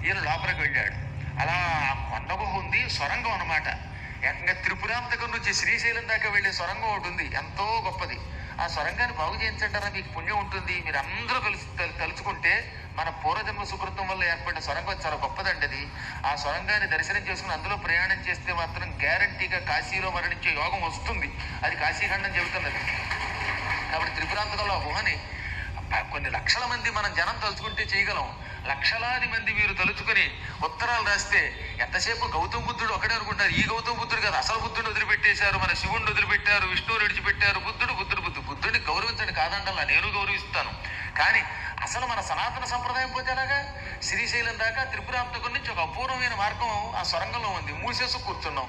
ఈయన లోపలికి వెళ్ళాడు. అలా కొండ గుహ ఉంది, సొరంగం అనమాట. ఏకంగా త్రిపురాంతకం నుంచి శ్రీశైలం దాకా వెళ్ళే సొరంగం ఒకటి ఉంది, ఎంతో గొప్పది. ఆ సొరంగాన్ని బాగు చేయించంటారా, మీకు పుణ్యం ఉంటుంది. మీరు అందరూ కలిసి తలుచుకుంటే మన పూర్వజన్మ సుకృతం వల్ల ఏర్పడిన సొరంగం చాలా గొప్పదండి అది. ఆ సొరంగాన్ని దర్శనం చేసుకుని అందులో ప్రయాణం చేస్తే మాత్రం గ్యారంటీగా కాశీలో మరణించే యోగం వస్తుంది. అది కాశీఖండం చెబుతున్నది. కాబట్టి త్రిపురాంతకంలో ఆ గుహని కొన్ని లక్షల మంది మనం జనం తలుచుకుంటే చేయగలం. లక్షలాది మంది మీరు తలుచుకుని ఉత్తరాలు రాస్తే ఎంతసేపు గౌతమ బుద్ధుడు ఒకడే అనుకుంటారు. ఈ గౌతమ బుద్ధుడు కదా, అసలు బుద్ధుడిని వదిలిపెట్టేశారు, మన శివుణ్ణి వదిలిపెట్టారు, విష్ణువుని విడిచిపెట్టారు. బుద్ధుడిని గౌరవించండి, కాదంటల్లా, నేను గౌరవిస్తాను. కానీ అసలు మన సనాతన సంప్రదాయం పోతే అలాగా శ్రీశైలం దాకా త్రిపురాంతకం నుంచి ఒక అపూర్వమైన మార్గం ఆ సొరంగంలో ఉంది, మూసేసి కూర్చున్నాం.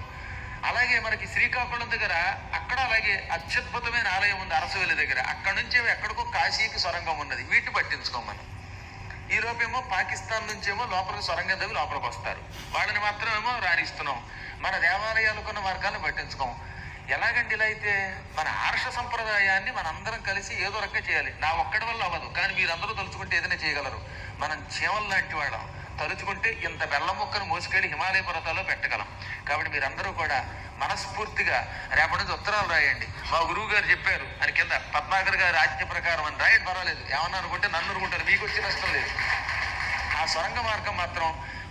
అలాగే మనకి శ్రీకాకుళం దగ్గర అక్కడ అలాగే అత్యద్భుతమైన ఆలయం ఉంది అరసవెల్లి దగ్గర. అక్కడ నుంచి ఎక్కడికో కాశీకి సొరంగం ఉన్నది. వీటిని పట్టించుకోం మనం. ఈ లోపేమో పాకిస్తాన్ నుంచేమో లోపలికి సొరంగం తవ్వి లోపలికి వస్తారు, వాళ్ళని మాత్రమేమో రాణిస్తున్నాం. మన దేవాలయాలకున్న మార్గాన్ని పట్టించుకోం. ఎలాగండి ఇలా అయితే? మన ఆర్ష సంప్రదాయాన్ని మనందరం కలిసి ఏదో రకంగా చేయాలి. నా ఒక్కడి వల్ల అవ్వదు, కానీ మీరందరూ తలుచుకుంటే ఏదైనా చేయగలరు. మనం చీమల్ లాంటి వాళ్ళం, తలుచుకుంటే ఇంత బెల్లం ముక్కను మోసుకెళ్ళి హిమాలయ పర్వతాల్లో పెట్టగలం. కాబట్టి మీరందరూ కూడా మనస్ఫూర్తిగా రేపటి నుంచి ఉత్తరాలు రాయండి. మా గురువు గారు చెప్పారు అని కింద పద్మాకర్ గారి ఆజ్ఞ ప్రకారం అని రాయండి, పర్వాలేదు. ఏమన్నా అనుకుంటే నన్ను అనుకుంటారు, మీకు వచ్చి నష్టం లేదు. ఆ సొరంగ మార్గం మాత్రం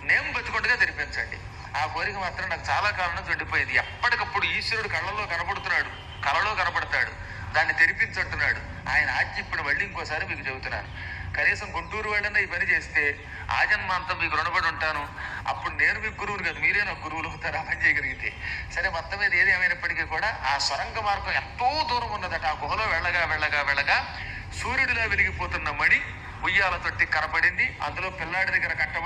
నేను బతుకుంటుగా తెరిపించండి. ఆ కోరిక మాత్రం నాకు చాలా కారణం చెడిపోయింది. ఎప్పటికప్పుడు ఈశ్వరుడు కళ్ళలో కనబడుతున్నాడు, కళలో కనబడతాడు, దాన్ని తెరిపించుంటున్నాడు. ఆయన ఆజ్ఞ ఇప్పుడు మళ్ళీ ఇంకోసారి మీకు చెబుతున్నాను. కనీసం గుంటూరు వాళ్ళన్నా ఈ పని చేస్తే ఆజన్మాంతం మీకు రుణపడి ఉంటాను. అప్పుడు నేను మీకు గురువుని కాదు, మీరే నాకు గురువులు అవుతారు ఆ పని చేయగలిగితే. సరే, మొత్తం మీద ఏది ఏమైనప్పటికీ కూడా ఆ సొరంగ మార్గం ఎంతో దూరం ఉన్నదట. ఆ గుహలో వెళ్ళగా వెళ్ళగా వెళ్ళగా సూర్యుడిలా వెలిగిపోతున్న మణి ఉయ్యాల తొట్టి కనపడింది. అందులో పిల్లాడి దగ్గర కట్టబడి